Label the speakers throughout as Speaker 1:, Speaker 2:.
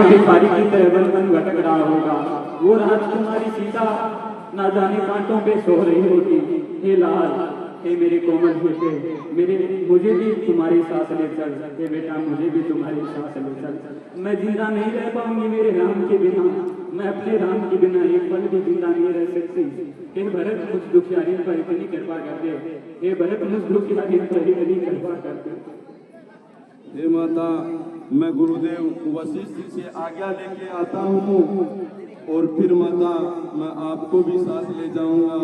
Speaker 1: भिखारी की तरह वन वन भटक रहा होगा। वो राजकुमारी सीता ना जाने कांटों पे सो रही होगी। हे लाल, हे मेरे कोमल बेटे, मुझे भी तुम्हारी सांस ले चल। हे बेटा, मुझे भी तुम्हारी सांस ले चल। मैं जिंदा नहीं रह पाऊंगी मेरे राम के बिना। मैं अपने राम के बिना एक पल भी जिंदा नहीं रह सकती। हे भरत, मुझ दुखियारी पर इतनी कृपा कर दे। हे भरत, मुझ दुखियारी पर इतनी कृपा कर दे।
Speaker 2: हे माता, मैं गुरुदेव वशिष्ठ जी से आज्ञा लेके आता हूँ और फिर माता मैं आपको भी साथ ले जाऊंगा।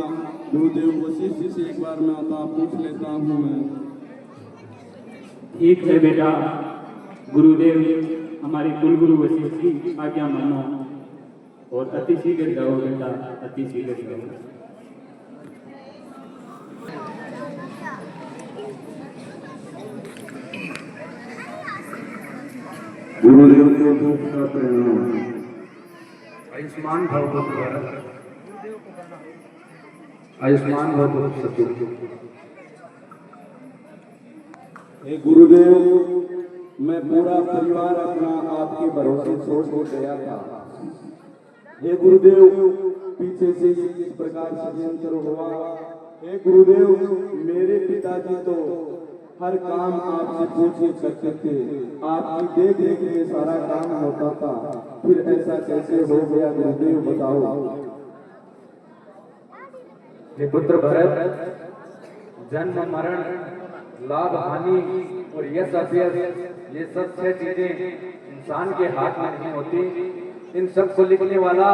Speaker 2: गुरुदेव वशिष्ठ जी से एक बार मैं आता पूछ लेता हूँ मैं।
Speaker 1: ठीक है बेटा, गुरुदेव हमारे कुलगुरु वशिष्ठ जी आज्ञा मानो और अति शीघ्र जाओ बेटा, अति शीघ्र जाओ।
Speaker 2: गुरुदेव को दूसरा प्रणाम।
Speaker 3: आयुष्मान भव पुत्र, आयुष्मान भव पुत्र सतगुरु।
Speaker 2: हे गुरुदेव, मैं पूरा परिवार अपना आपके भरोसे छोड़ के गया था। हे गुरुदेव, पीछे से इस प्रकार षड्यंत्र हुआ। हे गुरुदेव, मेरे पिताजी तो हर काम आपसे पूछ करते थे। आपकी देख देख में सारा काम होता था, फिर ऐसा कैसे हो गया गुरुदेव, बताओ।
Speaker 3: हे पुत्र भरत, जन्म मरण लाभ हानि और यश अपयश, ये सब 6 चीजें इंसान के हाथ में नहीं होती। इन सब को लिखने वाला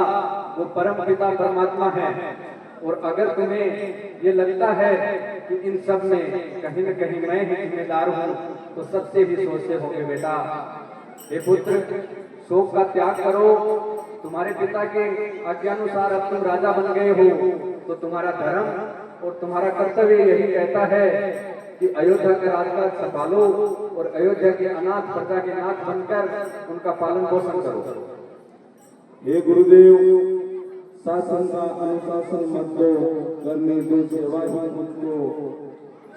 Speaker 3: वो परम पिता परमात्मा है। और अगर तुम्हें ये लगता है कि इन सब में कहीं न कहीं मैं ही जिम्मेदार हूँ, तो सबसे भी सोचते होंगे बेटा। हे पुत्र, शोक का त्याग करो। तुम्हारे पिता के आज्ञानुसार अब तुम राजा बन गए हो, तो तुम्हारा धर्म और तुम्हारा कर्तव्य यही कहता है कि अयोध्या का राजकाज संभालो और अयोध्या के अनाथ प्रजा के नाथ बनकर उनका पालन पोषण करो।
Speaker 2: हे गुरुदेव, शासन का अनुशासन मत दो, करने दो सेवा ही मुझको।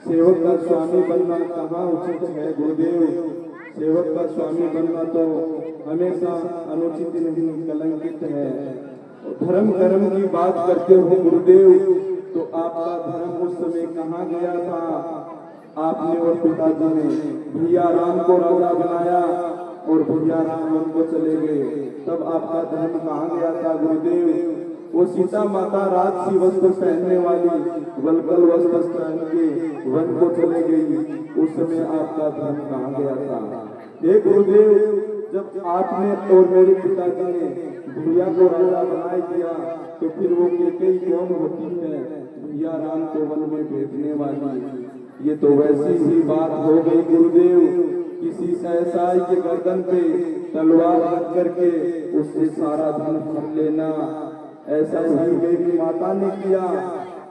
Speaker 2: सेवक का स्वामी बनना कहाँ उचित है गुरुदेव। सेवक का स्वामी बनना तो हमेशा अनुचित नहीं, कलंकित है। धर्म कर्म की बात करते हो गुरुदेव, तो आपका धर्म उस समय कहाँ गया था। आपने और पिताजी ने भैया राम को राजा बनाया और भैया राम वन को चले गए, तब आपका धर्म कहाँ गया था गुरुदेव। वो सीता माता राजसी वस्त्र पहनने वाली वल्कल वस्त्र पहन के वन को चले गई, उस समय आपका धर्म कहाँ गया था। हे गुरुदेव, जब आपने और मेरे पिताजी ने भैया को राजा बनाए दिया, तो फिर वो कैकेयी कौन होती है भैया राम को वन में भेजने वाली। ये तो वैसी ही बात हो गई गुरुदेव, किसी सहसाई के गर्दन पे तलवार रख करके उससे सारा धन भर लेना। ऐसा ही मेरी माता ने किया,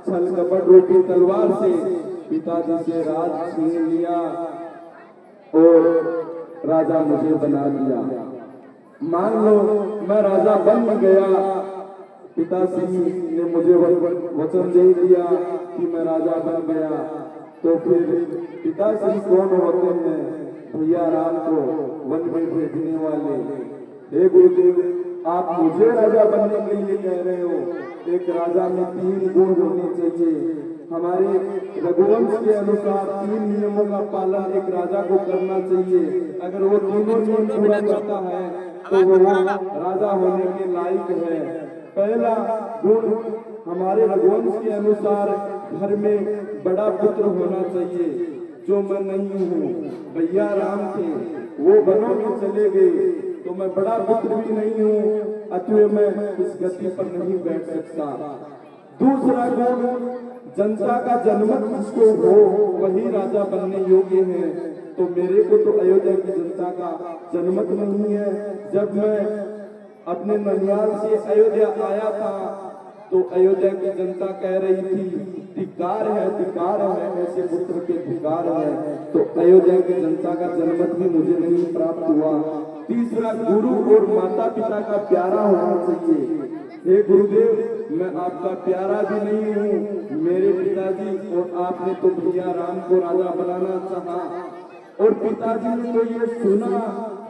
Speaker 2: छल कपट रूपी तलवार से पिताजी से राज छीन लिया और राजा मुझे बना दिया। मान लो मैं राजा बन गया, पिताजी ने मुझे वचन दे दिया कि मैं राजा बन गया, तो फिर पिताजी कौन होते हैं भैया राम को वन में भेजने वाले। हे गुरुदेव, आप मुझे राजा बनने के लिए कह रहे हो। एक राजा में 3 गुण होने चाहिए। हमारे रघुवंश के अनुसार 3 नियमों का पालन एक राजा को करना चाहिए। अगर वो तीनों नियम पूरा करता है तो वो राजा होने के लायक है। पहला गुण हमारे रघुवंश के अनुसार घर में बड़ा पुत्र होना चाहिए, जो मैं नहीं हूँ। भैया राम थे, वो वनों में चले गए, तो मैं बड़ा पुत्र भी नहीं हूँ, अतएव मैं इस गद्दी पर नहीं बैठ सकता। दूसरा गुण, जनता का जनमत जिसको हो वही राजा बनने योग्य है। तो मेरे को तो अयोध्या की जनता का जनमत नहीं है। जब मैं अपने ननियाल से अयोध्या आया था, तो अयोध्या की जनता कह रही थी धिक्कार है, धिक्कार है, ऐसे पुत्र के धिक्कार है। तो अयोध्या की जनता का जनमत भी मुझे नहीं प्राप्त हुआ। तीसरा, गुरु और माता पिता का प्यारा होना चाहिए। हे गुरुदेव, मैं आपका प्यारा भी नहीं हूँ। मेरे पिताजी और आपने तो भैया राम को राजा बनाना चाहा, और पिताजी ने तो ये सुना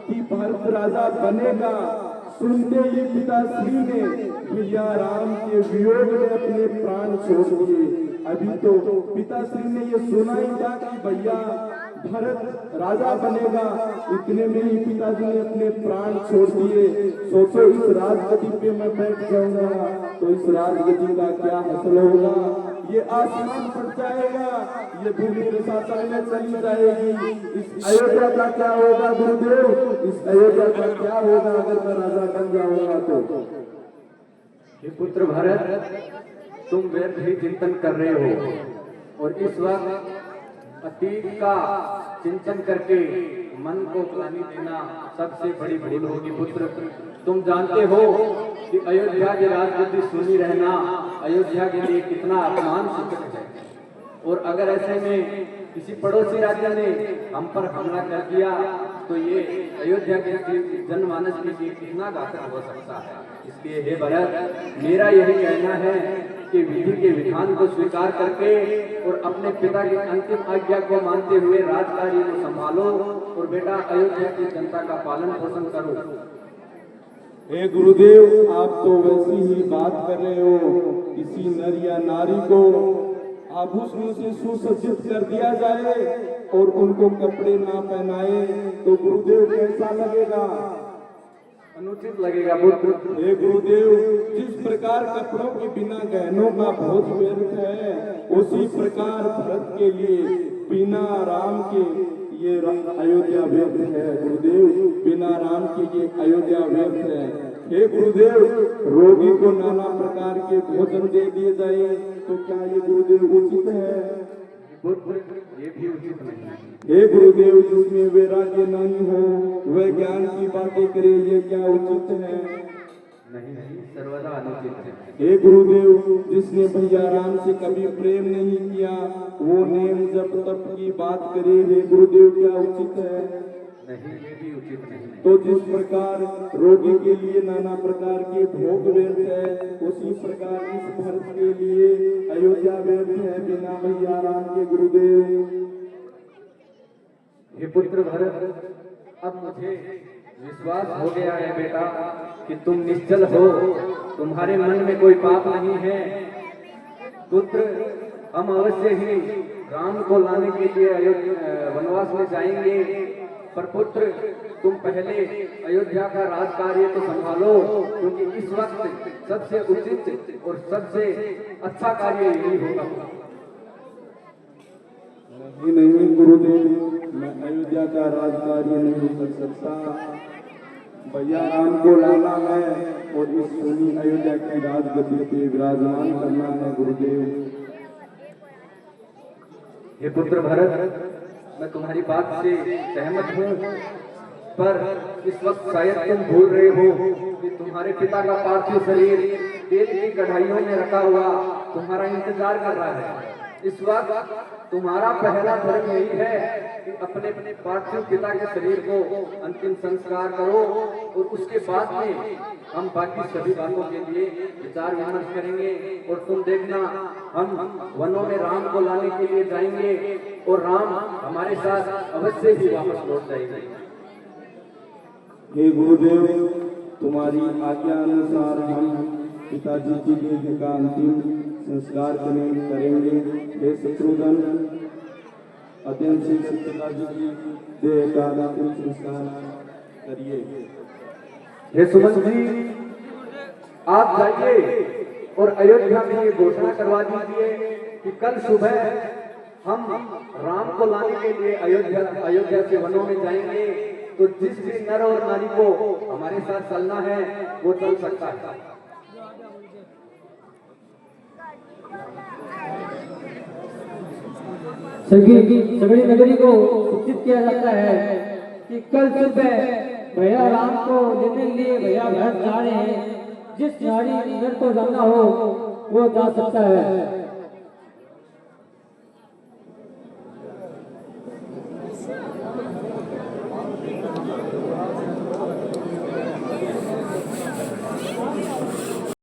Speaker 2: कि भरत राजा बनेगा, सुनते ही पिताश्री ने भैया राम के वियोग में अपने प्राण छोड़ दिए। अभी तो पिताश्री ने ये सुना ही था कि भैया भरत राजा बनेगा, इतने में ही पिताजी ने अपने प्राण छोड़ दिए। सोचो इस राजगद्दी पे मैं बैठ जाऊंगा तो इस राजगद्दी का क्या हासिल होगा, ये आसमान फट जाएगा, ये भूमि रसातल में चली जाएगी। इस अयोध्या का क्या होगा गुरुदेव, इस अयोध्या का क्या होगा अगर मैं राजा बन जाऊंगा तो।
Speaker 3: हे पुत्र भरत, तुम व्यर्थ ही चिंतन कर रहे हो और इस वक्त अतीत का चिंतन करके मन को ग्लानि देना सबसे बड़ी भूल होगी। पुत्र, तुम जानते हो कि अयोध्या की राजगद्दी सुनी रहना अयोध्या के लिए कितना अपमान सूचक है, और अगर ऐसे में किसी पड़ोसी राज्य ने हम पर हमला कर दिया तो ये अयोध्या के जनमानस के लिए कितना घातक हो सकता है। इसलिए हे भरत, मेरा यही कहना है कि विधि के विधान को स्वीकार करके और अपने पिता की अंतिम आज्ञा को मानते हुए राजकार्य को संभालो और बेटा अयोध्या की जनता का पालन पोषण करो।
Speaker 2: हे गुरुदेव, आप तो वैसी ही बात कर रहे हो, किसी नर या नारी को आभूषणों से सुसज्जित कर दिया जाए और उनको कपड़े ना पहनाए तो गुरुदेव कैसा लगेगा?
Speaker 3: अनुचित लगेगा पुत्र।
Speaker 2: हे गुरुदेव, जिस प्रकार कपड़ों के बिना गहनों का बोझ व्यर्थ है, उसी प्रकार भरत के लिए बिना राम के ये अयोध्या व्यर्थ है। गुरुदेव, बिना राम के ये अयोध्या व्यर्थ है। हे गुरुदेव, रोगी को नाना प्रकार के भोजन दे दिए जाए तो क्या ये गुरुदेव उचित है?
Speaker 3: ये भी उचित नहीं है।
Speaker 2: हे गुरुदेव, जिसमें वैराग्य नहीं हो वह ज्ञान की बातें करे, ये क्या उचित है?
Speaker 3: नहीं, सर्वदा अनुचित है।
Speaker 2: हे गुरुदेव, जिसने भैया राम से कभी प्रेम नहीं किया वो नेम जप तप की बात करे, हे गुरुदेव क्या उचित है?
Speaker 3: नहीं, ये भी उचित नहीं है।
Speaker 2: तो जिस प्रकार रोगी के लिए नाना प्रकार के भोग व्यर्थ है, उसी प्रकार इस भरत के लिए अयोध्या व्यर्थ है बिना भैया राम के। गुरुदेव,
Speaker 3: हे पुत्र भरत, अब मुझे विश्वास हो गया है बेटा कि तुम निश्चल हो, तुम्हारे मन में कोई पाप नहीं है। पुत्र, हम अवश्य ही राम को लाने के लिए वनवास में जाएंगे, पर पुत्र तुम पहले अयोध्या का राजकार्य तो संभालो, क्योंकि इस वक्त सबसे उचित और सबसे अच्छा कार्य यही होगा।
Speaker 2: नहीं गुरुदेव, मैं अयोध्या का राजकार्य नहीं कर सकता। भैया राम को लाना है और इस सोनी अयोध्या की राजगद्दी पे विराजमान करना है। गुरुदेव,
Speaker 3: हे पुत्र भरत, मैं तुम्हारी बात से सहमत हूँ, पर इस वक्त शायद तुम भूल रहे हो कि तुम्हारे पिता का पार्थिव शरीर तेल की कढ़ाइयों में रखा हुआ तुम्हारा इंतजार कर रहा है। इस वक्त तुम्हारा पहला धर्म यही है कि अपने अपने पार्थिव पिता के शरीर को अंतिम संस्कार करो, और उसके बाद में हम बाकी सभी बातों के लिए विचार विमर्श करेंगे। और तुम देखना, हम वनों में राम को लाने के लिए जाएंगे और राम हमारे साथ अवश्य ही वापस लौट जाएंगे।
Speaker 2: हे गुरुदेव, तुम्हारी आज्ञा अनुसार हम पिताजी की देह का अंतिम संस्कार करेंगे। हे शत्रुघ्न, अत्यंत से पिताजी की देह का अंतिम संस्कार करिए।
Speaker 3: हे सुमन जी, आप जाइए और अयोध्या में ये घोषणा करवा दीजिए कि कल सुबह हम राम को लाने के लिए अयोध्या से वनों में जाएंगे, तो जिस भी नर और नारी को हमारे साथ चलना है वो चल सकता है।
Speaker 4: सगड़ी नगरी को सूचित किया जाता है कि कल सुबह भैया राम को लेने के लिए भैया भरत जा रहे हैं। जिस नारी नर को जाना हो वो जा सकता है।